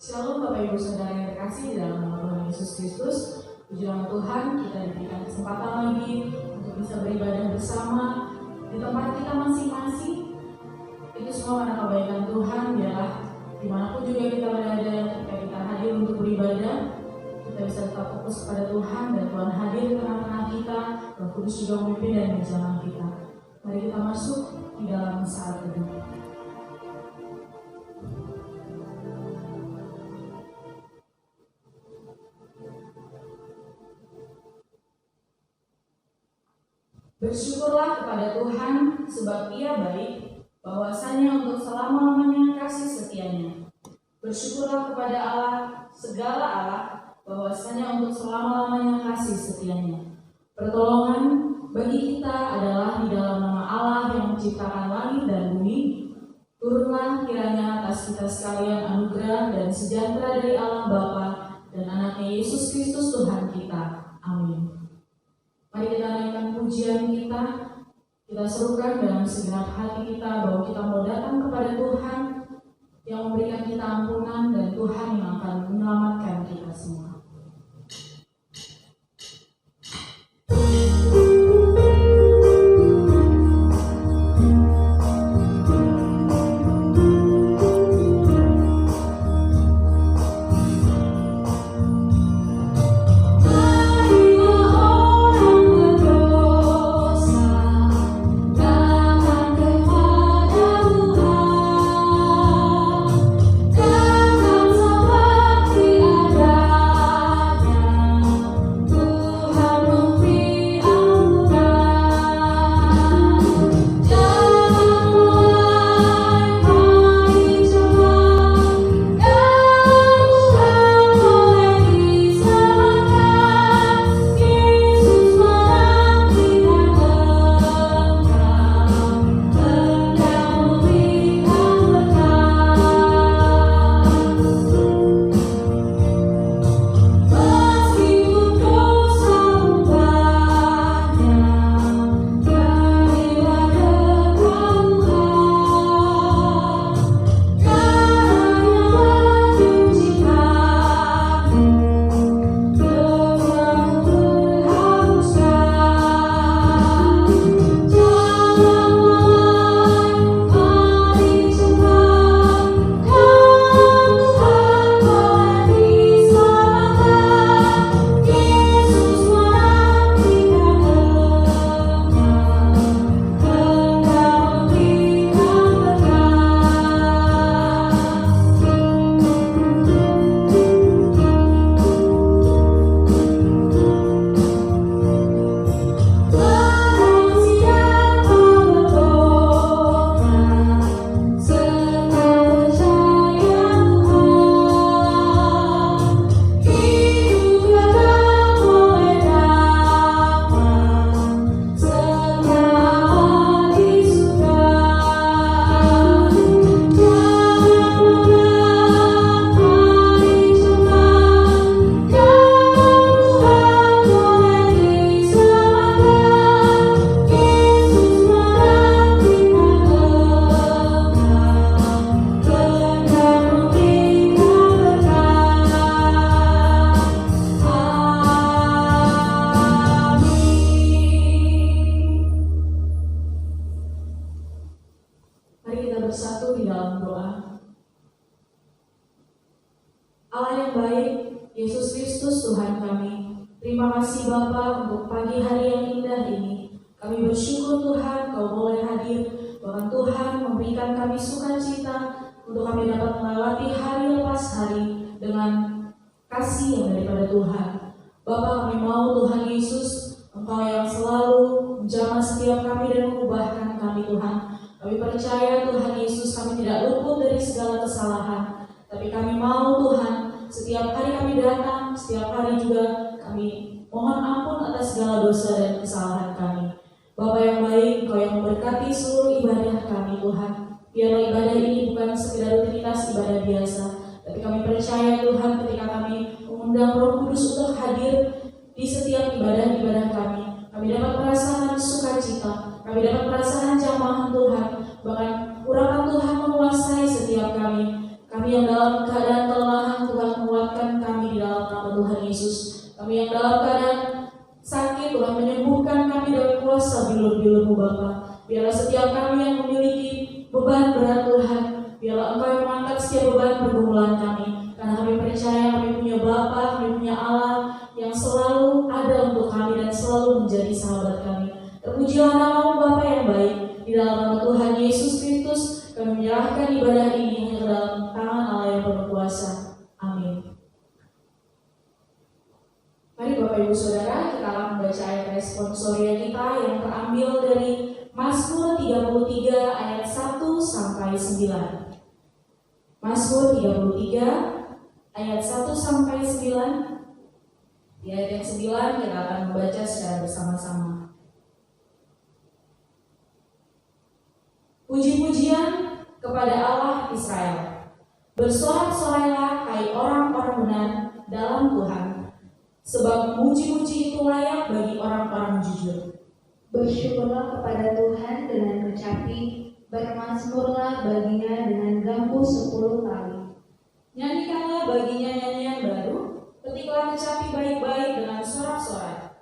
Shalom Bapak Ibu Saudara yang terkasih di dalam nama Tuhan Yesus Kristus. Puji nama Tuhan, kita diberikan kesempatan lagi untuk bisa beribadah bersama di tempat kita masing-masing. Itu semua karena kebaikan Tuhan. Biarlah dimanapun juga kita berada, ketika kita hadir untuk beribadah, kita bisa tetap fokus kepada Tuhan dan Tuhan hadir di tengah-tengah kita. Roh Kudus juga memimpin dan menjamah kita. Mari kita masuk di dalam saat teduh. Bersyukurlah kepada Tuhan sebab Ia baik, bahwasanya untuk selama-lamanya kasih setianya. Bersyukurlah kepada Allah, segala Allah, bahwasanya untuk selama-lamanya kasih setianya. Pertolongan bagi kita adalah di dalam nama Allah yang menciptakan langit dan bumi. Turunlah kiranya atas kita sekalian anugerah dan sejahtera dari Allah Bapa dan anaknya Yesus Kristus Tuhan kita. Amin. Mari kita naikkan pujian kita serukan dalam segenap hati kita bahwa kita mau datang kepada Tuhan yang memberikan kita ampunan dan Tuhan yang akan menyelamatkan kita semua. Bahkan urapan Tuhan menguasai setiap kami yang dalam keadaan kelemahan kami mengangkat setiap beban pergumulan kami, karena kami percaya kami punya Bapa, kami punya Allah yang selalu ada untuk kami dan selalu menjadi sahabat kami. Terpujilah nama-Mu Bapa yang baik. Di dalam nama Tuhan Yesus Kristus, kami menyerahkan ibadah ini hanya ke dalam tangan Allah yang penuh kuasa. Amin. Mari Bapak Ibu Saudara, kita akan membaca ayat responsoria kita yang terambil dari Mazmur 33 ayat 1 sampai 9. Mazmur 33 ayat 1 sampai 9. Di ayat yang 9 kita akan membaca secara bersama-sama. Puji-pujian kepada Allah Israel. Bersorak-sorailah hai orang-orang benar dalam Tuhan, sebab memuji-muji itu layak bagi orang-orang jujur. Bersyukurlah kepada Tuhan dengan kecapi, bermazmurlah baginya dengan gampu 10 kali. Nyanyikanlah baginya nyanyian baru, ketiklah kecapi baik-baik dengan sorak-sorai.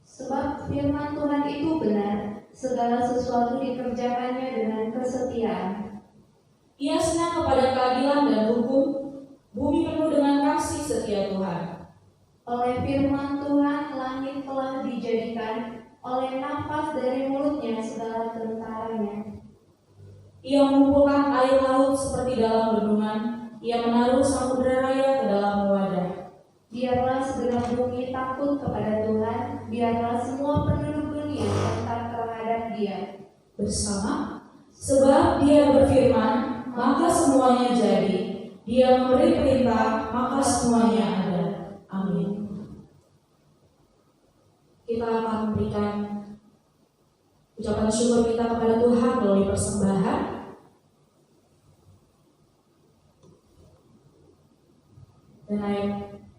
Sebab firman Tuhan itu benar, segala sesuatu dikerjakannya dengan kesetiaan. Ia senang kepada keadilan dan hukum, bumi penuh dengan kasih setia Tuhan. Oleh firman Tuhan langit telah dijadikan, oleh nafas dari mulutnya segala tentaranya. Ia mengumpulkan air laut seperti dalam bendungan, ia menaruh samudera raya ke dalam wadah. Biarlah segenap bumi takut kepada Tuhan, biarlah semua penduduk dunia takut terhadap Dia. Bersama, sebab Dia berfirman, maka semuanya jadi. Dia memberi perintah, maka semuanya ada. Amin. Kita akan memberikan ucapan syukur kita kepada Tuhan melalui persembahan. Dan ayat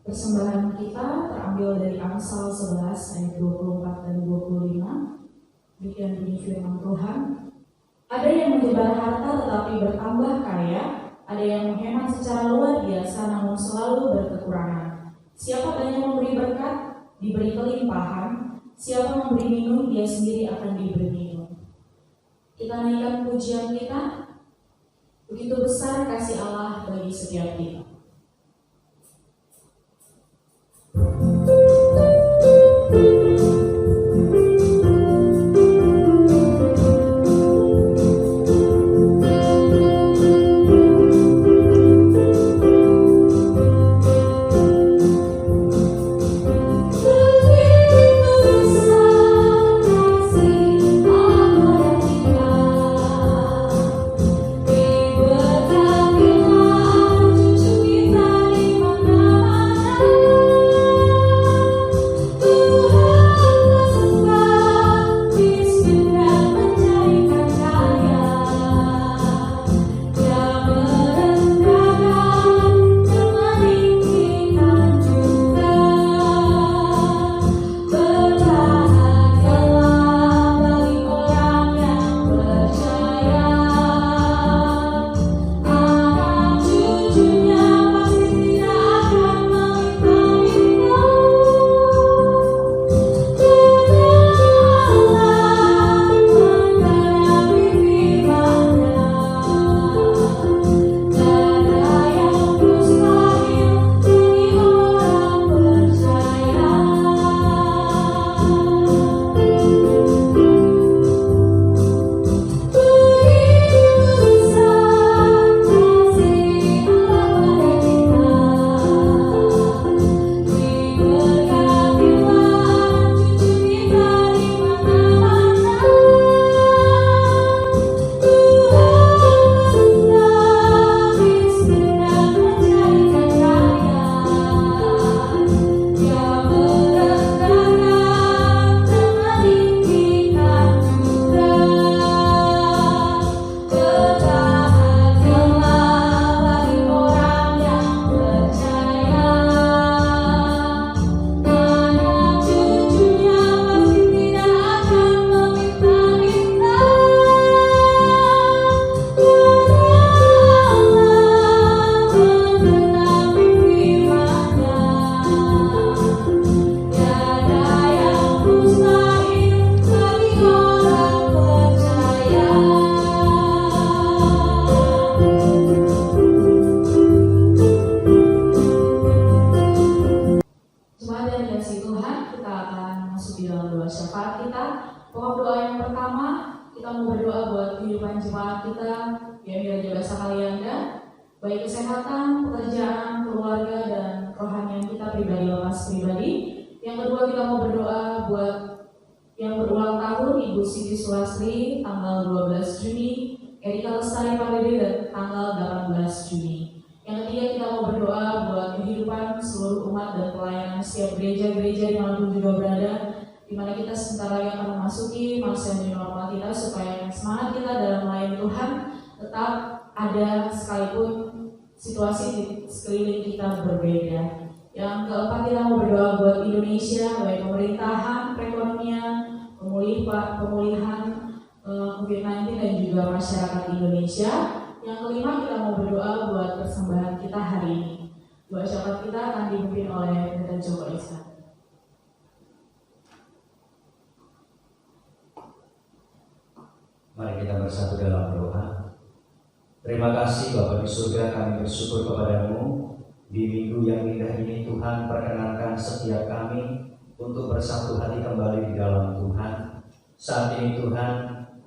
persembahan kita terambil dari Amsal 11 ayat 24 dan 25. Demikian bunyi firman Tuhan. Ada yang menyebar harta tetapi bertambah kaya, ada yang menghemat secara luar biasa namun selalu berkekurangan. Siapa banyak memberi berkat, diberi kelimpahan. Siapa memberi minum, dia sendiri akan diberi minum. Kita naikkan pujian kita. Begitu besar kasih Allah bagi setiap kita. Berkatilah cucu baik kesehatan, pekerjaan, keluarga, dan kerohanian kita pribadi lepas pribadi. Yang kedua, kita mau berdoa buat yang berulang tahun, Ibu Siti Sulastri tanggal 12 Juni, Erika Lestari Pardede dan tanggal 18 Juni. Yang ketiga, kita mau berdoa buat kehidupan seluruh umat dan pelayanan setiap gereja-gereja di mana juga berada, di mana kita sebentar lagi akan memasuki masa new normal kita, supaya semangat kita dalam melayani Tuhan tetap ada sekalipun situasi di sekeliling kita berbeda. Yang keempat, kita mau berdoa buat Indonesia, baik pemerintahan, perekonomian, pemulihan COVID-19 dan juga masyarakat Indonesia. Yang kelima, kita mau berdoa buat persembahan kita hari ini. Doa syafaat kita akan dipimpin oleh Pendeta Joko Ishak. Mari kita bersatu dalam doa. Terima kasih Bapa di surga, kami bersyukur kepadamu. Di minggu yang indah ini Tuhan, perkenankan setiap kami untuk bersatu hati kembali di dalam Tuhan. Saat ini Tuhan,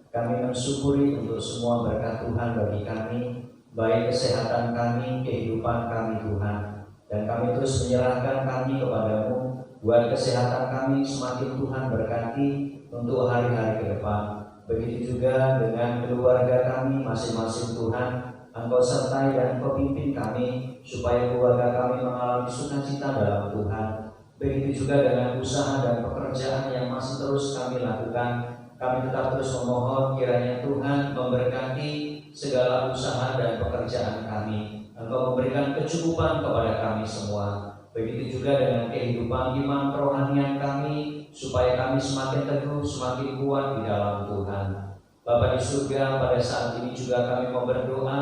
kami mensyukuri untuk semua berkat Tuhan bagi kami, baik kesehatan kami, kehidupan kami Tuhan. Dan kami terus menyerahkan kami kepadamu, buat kesehatan kami semakin Tuhan berkati untuk hari-hari ke depan. Begitu juga dengan keluarga kami masing-masing Tuhan, Engkau sertai dan Engkau pimpin kami, supaya keluarga kami mengalami sukacita dalam Tuhan. Begitu juga dengan usaha dan pekerjaan yang masih terus kami lakukan. Kami tetap terus memohon kiranya Tuhan memberkati segala usaha dan pekerjaan kami. Engkau memberikan kecukupan kepada kami semua. Begitu juga dengan kehidupan iman kerohanian kami, supaya kami semakin teguh, semakin kuat di dalam Tuhan. Bapa di surga, pada saat ini juga kami mau berdoa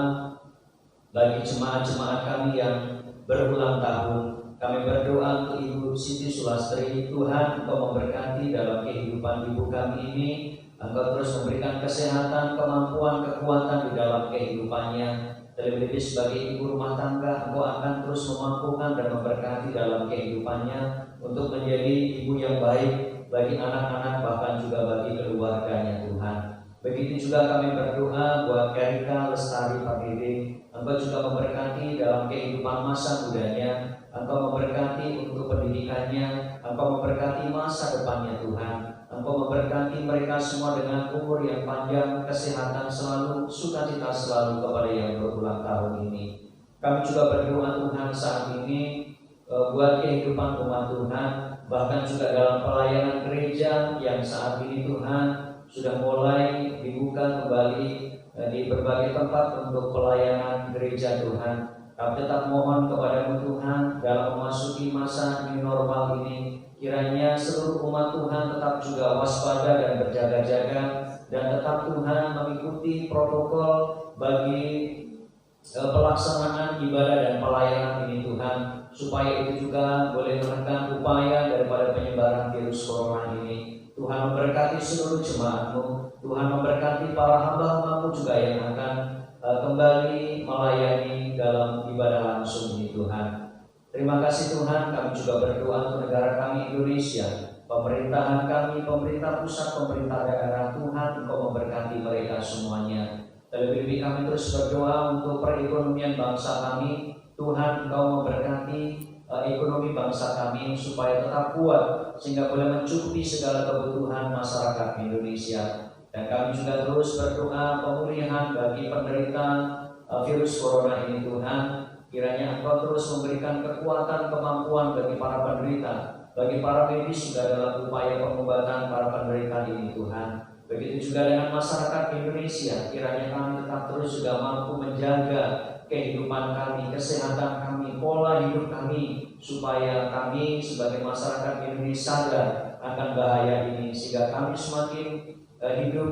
bagi jemaat-jemaat kami yang berulang tahun. Kami berdoa untuk Ibu Siti Sulastri. Tuhan, Engkau memberkati dalam kehidupan ibu kami ini. Engkau terus memberikan kesehatan, kemampuan, kekuatan di dalam kehidupannya. Terlebih sebagai ibu rumah tangga, Engkau akan terus memampukan dan memberkati dalam kehidupannya untuk menjadi ibu yang baik bagi anak-anak, bahkan juga bagi keluarganya Tuhan. Begitu juga kami berdoa buat Erika Lestari Pardede. Engkau juga memberkati dalam kehidupan masa mudanya. Engkau memberkati untuk pendidikannya. Engkau memberkati masa depannya Tuhan. Engkau memberkati mereka semua dengan umur yang panjang, kesehatan selalu, sukacita selalu kepada yang berulang tahun ini. Kami juga berdoa Tuhan saat ini buat kehidupan umat Tuhan, bahkan juga dalam pelayanan gereja yang saat ini Tuhan sudah mulai dibuka kembali di berbagai tempat untuk pelayanan gereja Tuhan. Kami tetap mohon kepada-Mu Tuhan dalam memasuki masa new normal ini, kiranya seluruh umat Tuhan tetap juga waspada dan berjaga-jaga, dan tetap Tuhan mengikuti protokol bagi pelaksanaan ibadah dan pelayanan ini Tuhan, supaya itu juga boleh menekan upaya daripada penyebaran virus corona ini. Tuhan memberkati seluruh jemaat-Mu, Tuhan memberkati para hamba-Hamba-Mu juga yang akan kembali melayani dalam ibadah langsung ini Tuhan. Terima kasih Tuhan, kami juga berdoa untuk negara kami Indonesia, pemerintahan kami, pemerintah pusat, pemerintah daerah. Tuhan, Engkau memberkati mereka semuanya. Terlebih kami terus berdoa untuk perekonomian bangsa kami. Tuhan, Engkau memberkati ekonomi bangsa kami supaya tetap kuat, sehingga boleh mencukupi segala kebutuhan masyarakat Indonesia. Dan kami juga terus berdoa pemulihan bagi penderita virus corona ini Tuhan. Kiranya Engkau terus memberikan kekuatan, kemampuan bagi para penderita, bagi para medis juga dalam upaya pengobatan para penderita ini Tuhan. Begitu juga dengan masyarakat Indonesia, kiranya kami tetap terus juga mampu menjaga kehidupan kami, kesehatan kami, pola hidup kami, supaya kami sebagai masyarakat Indonesia sadar akan bahaya ini, sehingga kami semakin hidup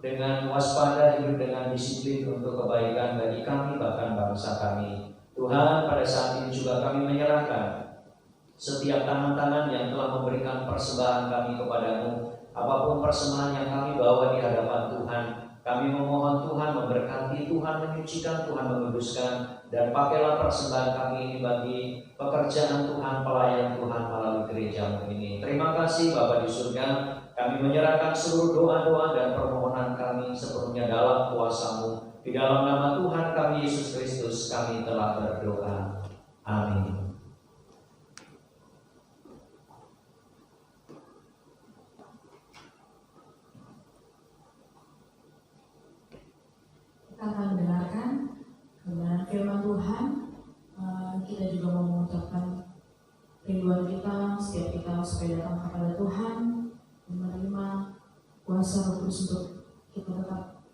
dengan waspada, hidup dengan disiplin untuk kebaikan bagi kami, bahkan bangsa kami. Tuhan, pada saat ini juga kami menyerahkan setiap tangan-tangan yang telah memberikan persembahan kami kepadamu. Apapun persembahan yang kami bawa di hadapan Tuhan, kami memohon Tuhan memberkati, Tuhan menyucikan, Tuhan menguduskan, dan pakailah persembahan kami ini bagi pekerjaan Tuhan, pelayan Tuhan melalui gereja-Mu ini. Terima kasih Bapa di surga, kami menyerahkan seluruh doa-doa dan permohonan kami sepenuhnya dalam kuasa-Mu. Di dalam nama Tuhan kami Yesus Kristus kami telah berdoa. Amin. Kita akan mendengarkan kebenaran firman Tuhan. Kita juga mau mengucapkan rinduan kita setiap kita supaya datang kepada Tuhan dan menerima kuasa Roh Kudus untuk kita tetap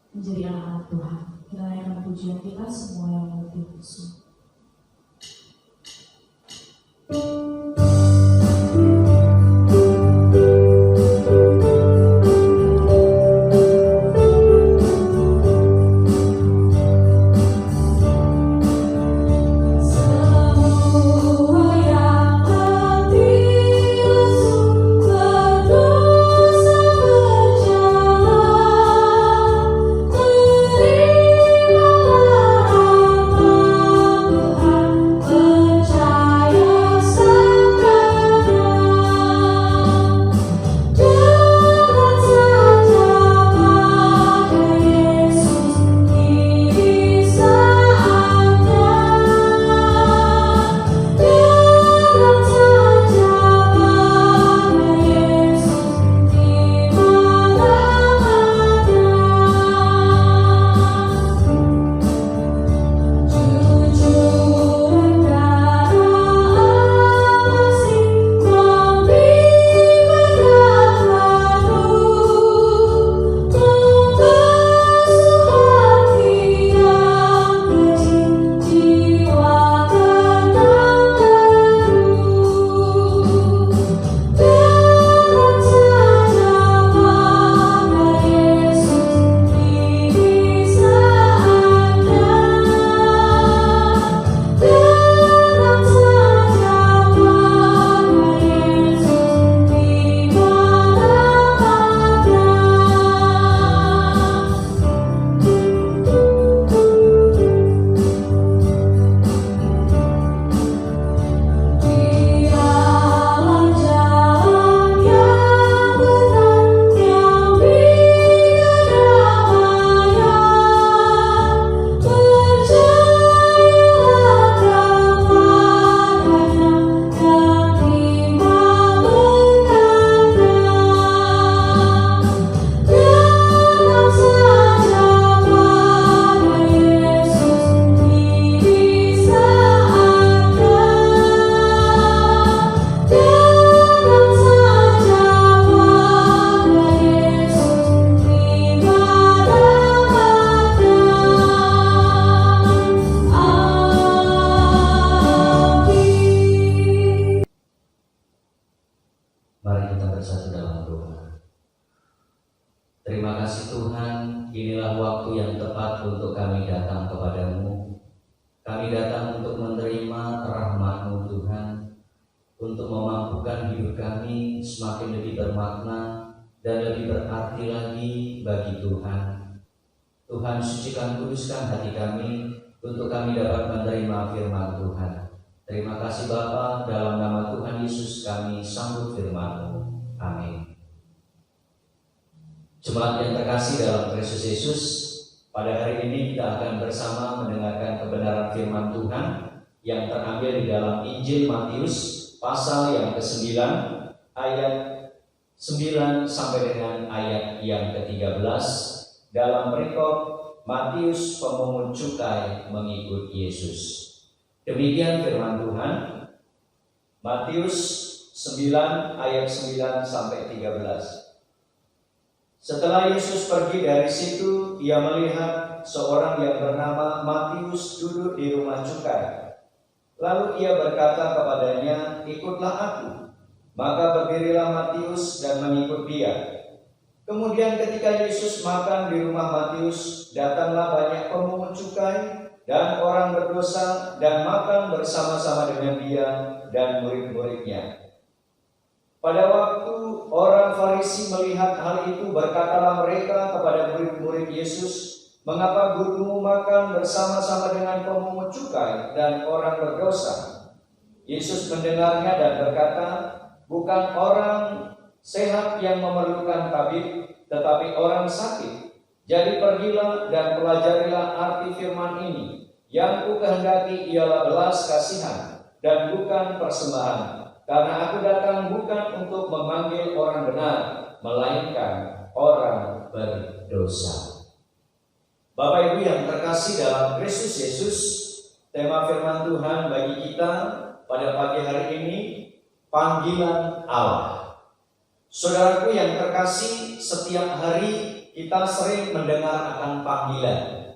menjadi anak-anak Tuhan. Kita naikkan pujian kita semua yang mengerti Yesus. Mari kita bersatu dalam doa. Terima kasih Tuhan, inilah waktu yang tepat untuk kami datang kepadamu. Kami datang untuk menerima rahmat-Mu Tuhan, untuk memampukan hidup kami semakin lebih bermakna dan lebih berarti lagi bagi Tuhan. Tuhan, sucikan, kuduskan hati kami untuk kami dapat menerima firman Tuhan. Terima kasih Bapa, dalam nama Tuhan Yesus kami sambut firman-Mu. Amin. Jemaat yang terkasih dalam Kristus Yesus, pada hari ini kita akan bersama mendengarkan kebenaran firman Tuhan yang terambil di dalam Injil Matius pasal yang ke-9 ayat 9 sampai dengan ayat yang ke-13 dalam perikop Matius pemungut cukai mengikut Yesus. Demikian firman Tuhan, Matius 9 ayat 9 sampai 13. Setelah Yesus pergi dari situ, ia melihat seorang yang bernama Matius duduk di rumah cukai. Lalu ia berkata kepadanya, "Ikutlah aku." Maka berdirilah Matius dan mengikut dia. Kemudian ketika Yesus makan di rumah Matius, datanglah banyak pemungut cukai dan orang berdosa dan makan bersama-sama dengan dia dan murid-muridnya. Pada waktu orang Farisi melihat hal itu, berkatalah mereka kepada murid-murid Yesus, "Mengapa gurumu makan bersama-sama dengan pemungut cukai dan orang berdosa?" Yesus mendengarnya dan berkata, "Bukan orang sehat yang memerlukan tabib, tetapi orang sakit. Jadi pergilah dan pelajarilah arti firman ini. Yang kukehendaki ialah belas kasihan dan bukan persembahan. Karena aku datang bukan untuk memanggil orang benar, melainkan orang berdosa. Bapak Ibu yang terkasih dalam Kristus Yesus, tema firman Tuhan bagi kita pada pagi hari ini, panggilan Allah. Saudaraku yang terkasih, setiap hari kita sering mendengar akan panggilan.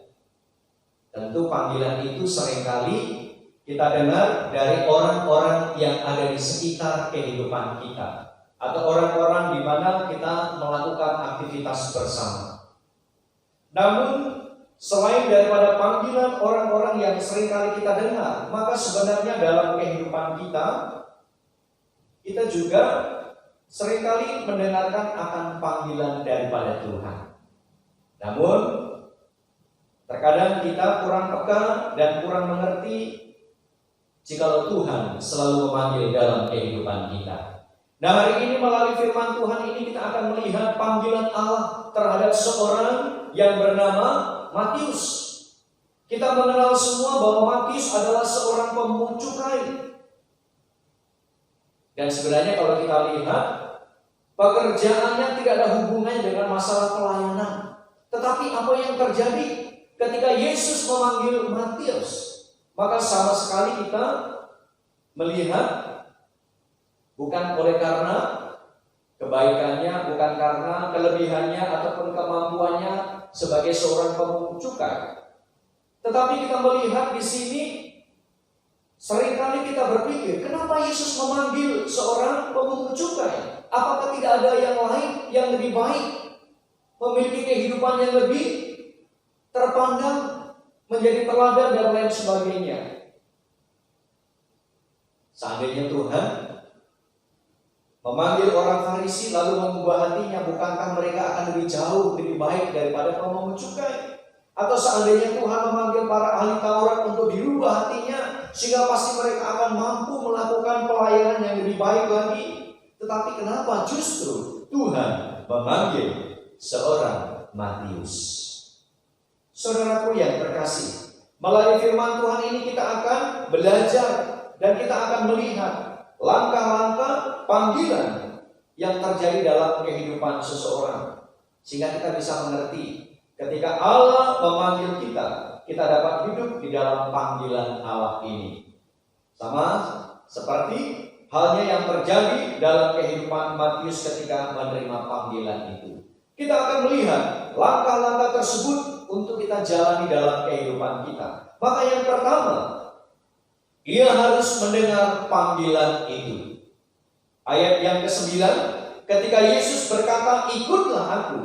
Tentu panggilan itu seringkali kita dengar dari orang-orang yang ada di sekitar kehidupan kita, atau orang-orang di mana kita melakukan aktivitas bersama. Namun selain daripada panggilan orang-orang yang seringkali kita dengar, maka sebenarnya dalam kehidupan kita juga seringkali mendengarkan akan panggilan daripada Tuhan. Namun terkadang kita kurang peka dan kurang mengerti jikalau Tuhan selalu memanggil dalam kehidupan kita. Nah, hari ini melalui firman Tuhan ini kita akan melihat panggilan Allah terhadap seorang yang bernama Matius. Kita mengenal semua bahwa Matius adalah seorang pemungut cukai. Dan sebenarnya kalau kita lihat, pekerjaannya tidak ada hubungannya dengan masalah pelayanan. Tetapi apa yang terjadi ketika Yesus memanggil Matius, maka sama sekali kita melihat bukan oleh karena kebaikannya, bukan karena kelebihannya ataupun kemampuannya sebagai seorang pemungut cukai. Tetapi kita melihat di sini seringkali kita berpikir, kenapa Yesus memanggil seorang pemungut cukai? Apakah tidak ada yang lain yang lebih baik, memiliki kehidupan yang lebih terpandang, menjadi teladan dan lain sebagainya? Seandainya Tuhan memanggil orang Farisi lalu mengubah hatinya, bukankah mereka akan lebih jauh, lebih baik daripada pemungut cukai? Atau seandainya Tuhan memanggil para ahli Taurat untuk dirubah hatinya, sehingga pasti mereka akan mampu melakukan pelayanan yang lebih baik lagi. Tetapi kenapa justru Tuhan memanggil seorang Matius? Saudaraku yang terkasih, melalui firman Tuhan ini kita akan belajar dan kita akan melihat langkah-langkah panggilan yang terjadi dalam kehidupan seseorang, sehingga kita bisa mengerti ketika Allah memanggil kita, kita dapat hidup di dalam panggilan Allah ini. Sama seperti halnya yang terjadi dalam kehidupan Matius ketika menerima panggilan itu. Kita akan melihat langkah-langkah tersebut untuk kita jalani dalam kehidupan kita. Maka yang pertama, ia harus mendengar panggilan itu. Ayat yang ke-9, ketika Yesus berkata, "Ikutlah aku."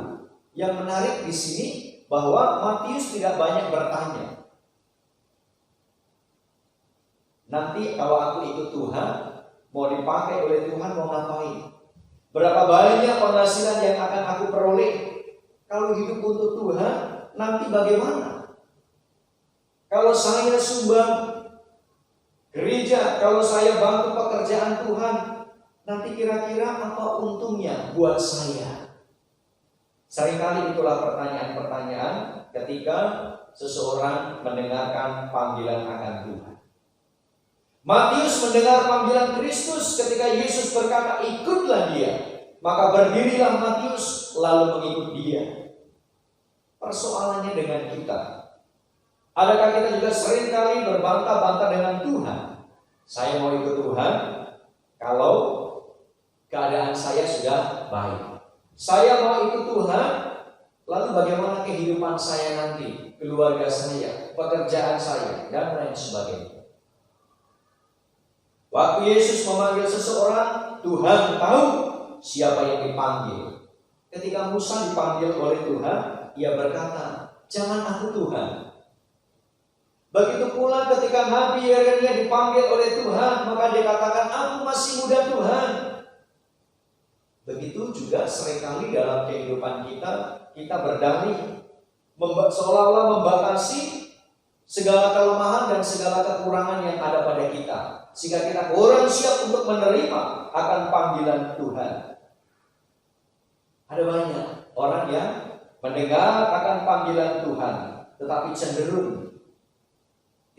Yang menarik di sini bahwa Matius tidak banyak bertanya, nanti kalau aku ikut Tuhan, mau dipakai oleh Tuhan, mau ngapain? Berapa banyak penghasilan yang akan aku peroleh? Kalau hidup untuk Tuhan, nanti bagaimana? Kalau saya sumbang gereja, kalau saya bantu pekerjaan Tuhan, nanti kira-kira apa untungnya buat saya? Seringkali itulah pertanyaan-pertanyaan ketika seseorang mendengarkan panggilan akan Tuhan. Matius mendengar panggilan Kristus ketika Yesus berkata, "Ikutlah dia." Maka berdirilah Matius lalu mengikut dia. Persoalannya dengan kita, adakah kita juga seringkali berbantah-bantah dengan Tuhan? Saya mau ikut Tuhan kalau keadaan saya sudah baik. Saya mau ikut Tuhan, lalu bagaimana kehidupan saya nanti, keluarga saya, pekerjaan saya, dan lain sebagainya. Waktu Yesus memanggil seseorang, Tuhan tahu siapa yang dipanggil. Ketika Musa dipanggil oleh Tuhan, ia berkata, "Jangan aku Tuhan." Begitu pula ketika Nabi Yeremia dipanggil oleh Tuhan, maka dia katakan, "Aku masih muda Tuhan." Begitu juga seringkali dalam kehidupan kita berdalih, seolah-olah membatasi segala kelemahan dan segala kekurangan yang ada pada kita, sehingga kita kurang siap untuk menerima akan panggilan Tuhan. Ada banyak orang yang mendengar akan panggilan Tuhan, tetapi cenderung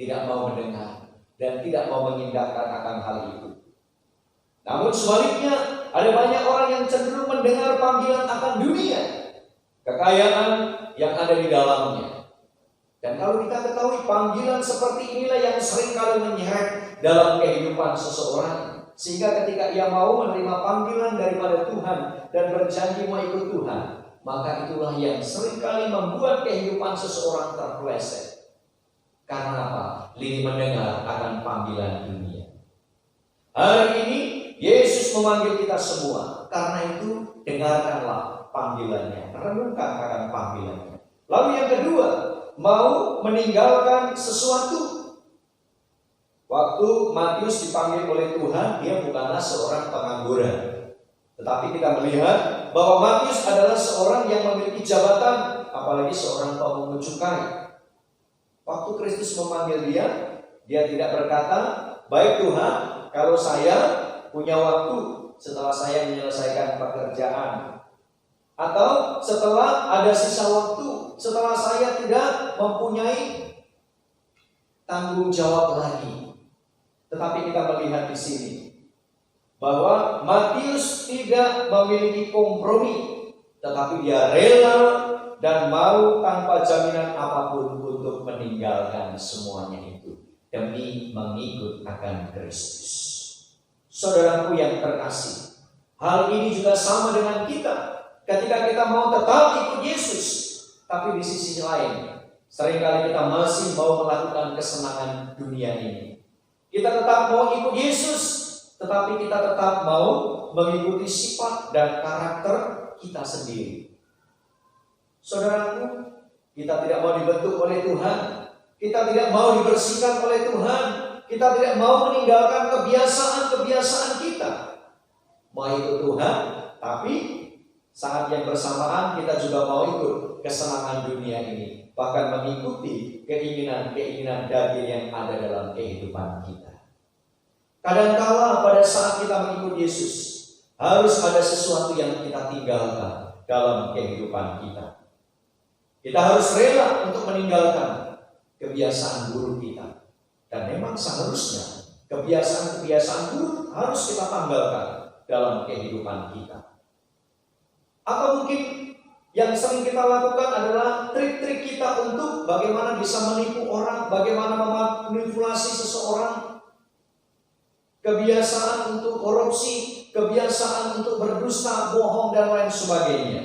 tidak mau mendengar dan tidak mau mengindahkan akan hal itu. Namun sebaliknya, ada banyak orang yang cenderung mendengar panggilan akan dunia, kekayaan yang ada di dalamnya. Dan kalau kita ketahui, panggilan seperti inilah yang seringkali menyeret dalam kehidupan seseorang, sehingga ketika ia mau menerima panggilan daripada Tuhan dan berjanji mau ikut Tuhan, maka itulah yang seringkali membuat kehidupan seseorang terpeleset. Karena apa? Lini mendengar akan panggilan dunia. Hari ini Yesus memanggil kita semua. Karena itu dengarkanlah panggilannya, renungkan akan panggilannya. Lalu yang kedua, mau meninggalkan sesuatu. Waktu Matius dipanggil oleh Tuhan, dia bukanlah seorang pengangguran. Tetapi kita melihat bahwa Matius adalah seorang yang memiliki jabatan, apalagi seorang pemungut cukai. Waktu Kristus memanggil dia tidak berkata, "Baik Tuhan, kalau saya punya waktu setelah saya menyelesaikan pekerjaan, atau setelah ada sisa waktu, setelah saya tidak mempunyai tanggung jawab lagi." Tetapi kita melihat di sini bahwa Matius tidak memiliki kompromi, tetapi dia rela dan mau tanpa jaminan apapun untuk meninggalkan semuanya itu demi mengikut akan Kristus. Saudaraku yang terkasih, hal ini juga sama dengan kita. Ketika kita mau tetap ikut Yesus, tapi di sisi lain seringkali kita masih mau melakukan kesenangan dunia ini. Kita tetap mau ikut Yesus, tetapi kita tetap mau mengikuti sifat dan karakter kita sendiri. Saudaraku, kita tidak mau dibentuk oleh Tuhan, kita tidak mau dibersihkan oleh Tuhan, kita tidak mau meninggalkan kebiasaan-kebiasaan kita. Mau ikut Tuhan, tapi saat yang bersamaan kita juga mau ikut kesenangan dunia ini, bahkan mengikuti keinginan-keinginan daging yang ada dalam kehidupan kita. Kadangkala pada saat kita mengikut Yesus, harus ada sesuatu yang kita tinggalkan dalam kehidupan kita. Kita harus rela untuk meninggalkan kebiasaan buruk kita. Dan memang seharusnya kebiasaan-kebiasaan buruk harus kita tanggalkan dalam kehidupan kita. Atau mungkin yang sering kita lakukan adalah trik-trik kita untuk bagaimana bisa menipu orang, bagaimana memanipulasi seseorang, kebiasaan untuk korupsi, kebiasaan untuk berdusta, bohong, dan lain sebagainya.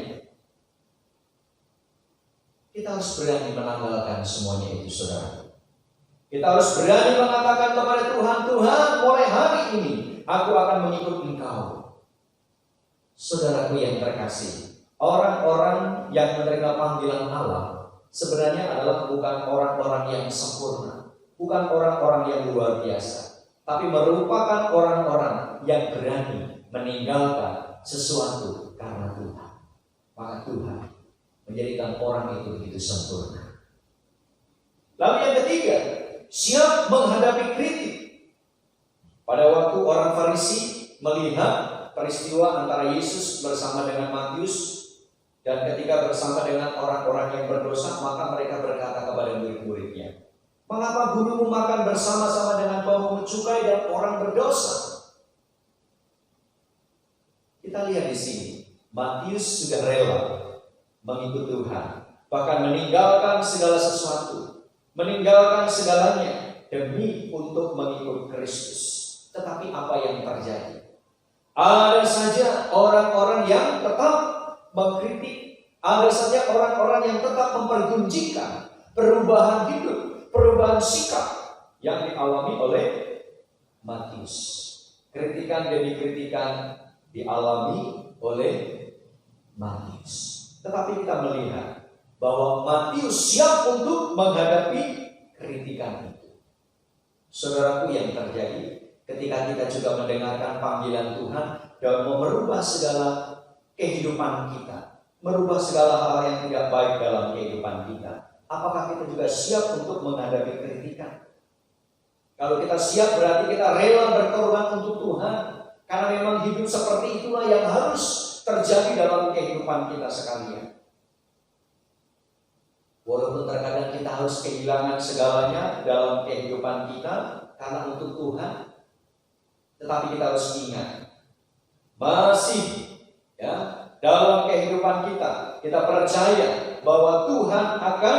Kita harus berani menanggalkan semuanya itu, saudara. Kita harus berani mengatakan kepada Tuhan, "Tuhan, mulai hari ini aku akan mengikut Engkau." Saudaraku yang terkasih, orang-orang yang menerima panggilan Allah sebenarnya adalah bukan orang-orang yang sempurna, bukan orang-orang yang luar biasa, tapi merupakan orang-orang yang berani meninggalkan sesuatu karena Tuhan. Maka Tuhan menjadikan orang itu begitu sempurna. Lalu yang ketiga, siap menghadapi kritik. Pada waktu orang Farisi melihat peristiwa antara Yesus bersama dengan Matius, dan ketika bersama dengan orang-orang yang berdosa, maka mereka berkata kepada murid-muridnya, "Mengapa gurumu makan bersama-sama dengan pemungut cukai dan orang berdosa?" Kita lihat di sini, Matius sudah rela mengikut Tuhan, bahkan meninggalkan segala sesuatu, meninggalkan segalanya demi untuk mengikut Kristus. Tetapi apa yang terjadi? Ada saja orang-orang yang tetap mengkritik, ada saja orang-orang yang tetap mempergunjingkan perubahan hidup, perubahan sikap yang dialami oleh Matius. Kritikan demi kritikan dialami oleh Matius. Tetapi kita melihat bahwa Matius siap untuk menghadapi kritikan itu. Saudaraku yang terjadi, ketika kita juga mendengarkan panggilan Tuhan dan mau merubah segala kehidupan kita, merubah segala hal yang tidak baik dalam kehidupan kita, apakah kita juga siap untuk menghadapi kritikan? Kalau kita siap, berarti kita rela berkorban untuk Tuhan, karena memang hidup seperti itulah yang harus terjadi dalam kehidupan kita sekalian. Walaupun terkadang kita harus kehilangan segalanya dalam kehidupan kita karena untuk Tuhan, tetapi kita harus ingat, masih ya dalam kehidupan kita percaya bahwa Tuhan akan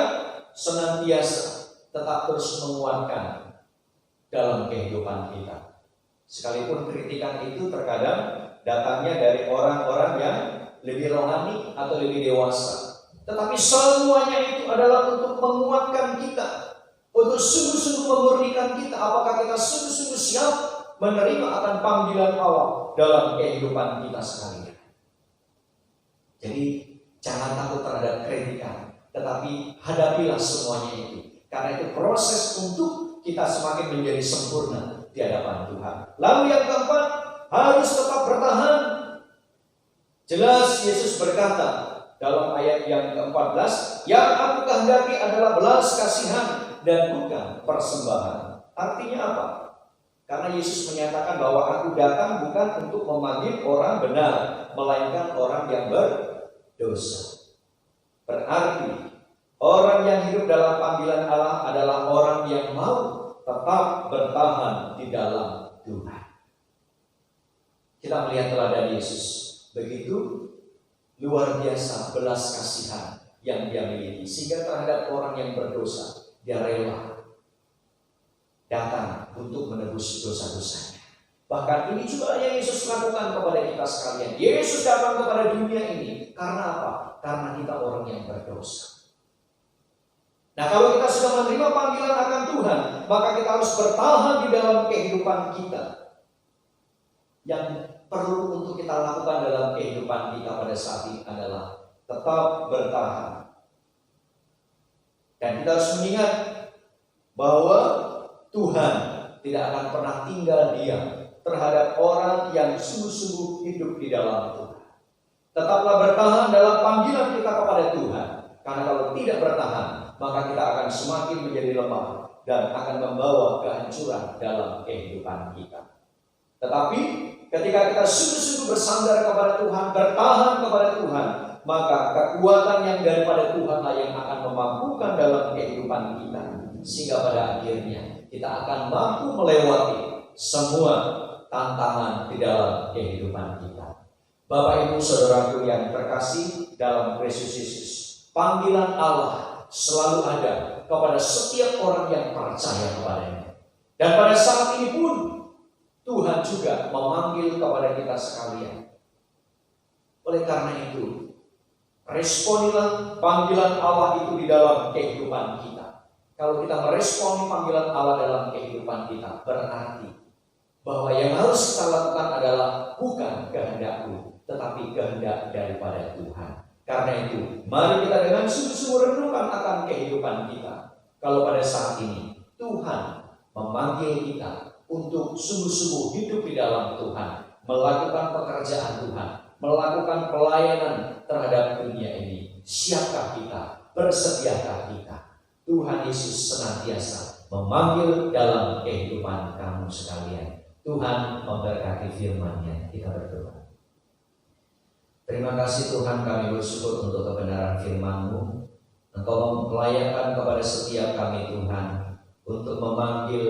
senantiasa tetap terus menguatkan dalam kehidupan kita. Sekalipun kritikan itu terkadang datangnya dari orang-orang yang lebih rohani atau lebih dewasa, tetapi semuanya itu adalah untuk menguatkan kita, untuk sungguh-sungguh memurnikan kita. Apakah kita sungguh-sungguh siap menerima akan panggilan Allah dalam kehidupan kita sekalian. Jadi jangan takut terhadap kritikan, tetapi hadapilah semuanya itu. Karena itu proses untuk kita semakin menjadi sempurna di hadapan Tuhan. Lalu yang keempat, harus tetap bertahan. Jelas Yesus berkata dalam ayat yang ke-14, yang aku kehendaki adalah belas kasihan dan bukan persembahan. Artinya apa? Karena Yesus menyatakan bahwa aku datang bukan untuk memanggil orang benar, melainkan orang yang berdosa. Berarti orang yang hidup dalam panggilan Allah adalah orang yang mau tetap bertahan di dalam Tuhan. Kita melihat teladan Yesus, begitu luar biasa belas kasihan yang dia miliki, sehingga terhadap orang yang berdosa dia rela datang untuk menebus dosa-dosanya. Bahkan ini juga yang Yesus lakukan kepada kita sekalian. Yesus datang kepada dunia ini karena apa? Karena kita orang yang berdosa. Nah, kalau kita sudah menerima panggilan akan Tuhan, maka kita harus bertahan di dalam kehidupan kita. Yang perlu untuk kita lakukan dalam kehidupan kita pada saat ini adalah tetap bertahan. Dan kita harus mengingat bahwa Tuhan tidak akan pernah tinggal diam terhadap orang yang sungguh-sungguh hidup di dalam Tuhan. Tetaplah bertahan dalam panggilan kita kepada Tuhan. Karena kalau tidak bertahan, maka kita akan semakin menjadi lemah dan akan membawa kehancuran dalam kehidupan kita. Tetapi ketika kita sungguh-sungguh bersandar kepada Tuhan, bertahan kepada Tuhan, maka kekuatan yang daripada Tuhanlah yang akan memampukan dalam kehidupan kita. Sehingga pada akhirnya kita akan mampu melewati semua tantangan di dalam kehidupan kita. Bapak Ibu Saudaraku yang terkasih dalam Kristus Yesus, panggilan Allah selalu ada kepada setiap orang yang percaya kepadanya. Dan pada saat ini pun Tuhan juga memanggil kepada kita sekalian. Oleh karena itu, responilah panggilan Allah itu di dalam kehidupan kita. Kalau kita meresponi panggilan Allah dalam kehidupan kita, berarti bahwa yang harus kita lakukan adalah bukan kehendakku, tetapi kehendak daripada Tuhan. Karena itu, mari kita dengan sungguh-sungguh renungkan akan kehidupan kita. Kalau pada saat ini Tuhan memanggil kita untuk sungguh-sungguh hidup di dalam Tuhan, melakukan pekerjaan Tuhan, melakukan pelayanan terhadap dunia ini, siapkah kita? Bersediakah kita? Tuhan Yesus senantiasa memanggil dalam kehidupan kamu sekalian. Tuhan memberkati firman-Nya. Kita berdoa. Terima kasih Tuhan, kami bersyukur untuk kebenaran firman-Mu. Engkau melayakkan kepada setiap kami Tuhan untuk memanggil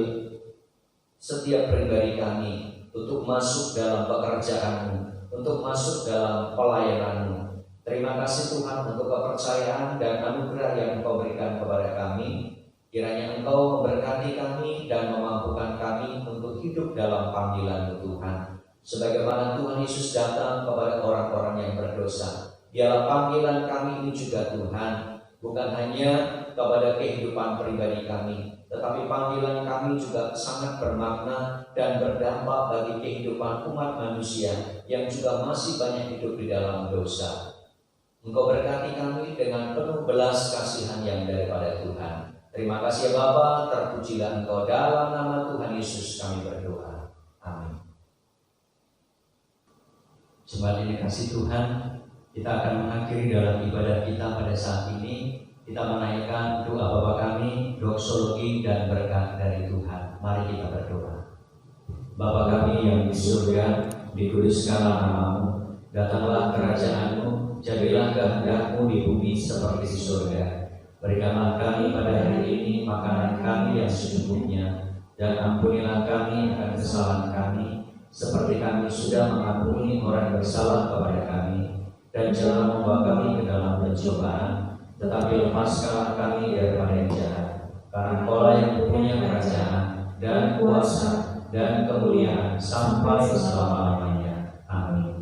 setiap pribadi kami untuk masuk dalam pekerjaan-Mu, untuk masuk dalam pelayanan-Mu. Terima kasih Tuhan untuk kepercayaan dan anugerah yang Engkau berikan kepada kami. Kiranya Engkau memberkati kami dan memampukan kami untuk hidup dalam panggilan-Mu Tuhan. Sebagaimana Tuhan Yesus datang kepada orang-orang yang berdosa, dialah panggilan kami ini juga Tuhan. Bukan hanya kepada kehidupan pribadi kami, tetapi panggilan kami juga sangat bermakna dan berdampak bagi kehidupan umat manusia yang juga masih banyak hidup di dalam dosa. Engkau berkati kami dengan penuh belas kasihan yang daripada Tuhan. Terima kasih ya Bapa, terpujilah Engkau, dalam nama Tuhan Yesus kami berdoa. Amin. Jemaat yang dikasihi Tuhan, kita akan mengakhiri dalam ibadah kita pada saat ini. Kita menaikkan doa Bapa kami, doksologi dan berkat dari Tuhan. Mari kita berdoa. Bapa kami yang di surga, dikuduskanlah nama-Mu, datanglah kerajaan-Mu, jadilah kehendak-Mu di bumi seperti di surga. Berikanlah kami pada hari ini makanan kami yang secukupnya, dan ampunilah kami akan kesalahan kami, seperti kami sudah mengampuni orang yang bersalah kepada kami. Dan jangan membawa kami ke dalam pencobaan, tetapi lepaskanlah kami daripada yang jahat. Karena Engkaulah yang punya kerajaan dan kuasa dan kemuliaan sampai selama-lamanya. Amin.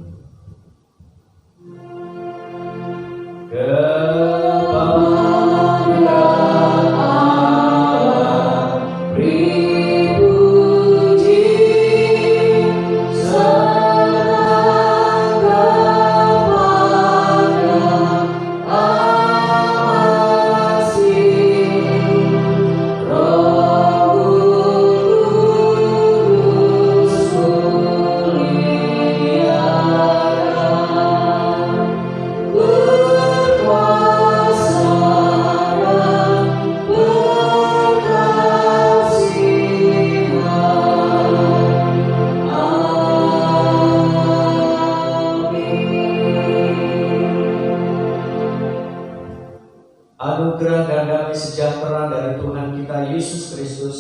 Anugerah dan damai sejahtera dari Tuhan kita Yesus Kristus,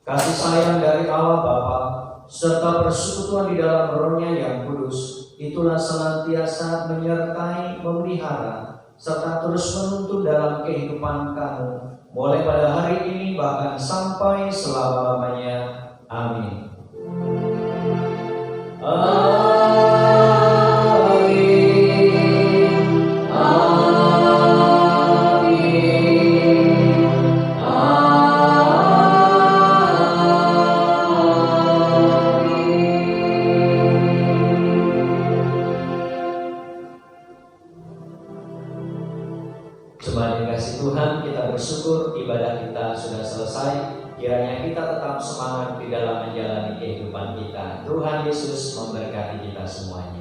kasih sayang dari Allah Bapa, serta persekutuan di dalam Roh-Nya yang kudus, itulah senantiasa menyertai, memelihara, serta terus menuntun dalam kehidupan kamu, mulai pada hari ini bahkan sampai selama-lamanya. Amin. Jemaat dikasih Tuhan, kita bersyukur ibadah kita sudah selesai. Kiranya kita tetap semangat di dalam menjalani kehidupan kita. Tuhan Yesus memberkati kita semuanya.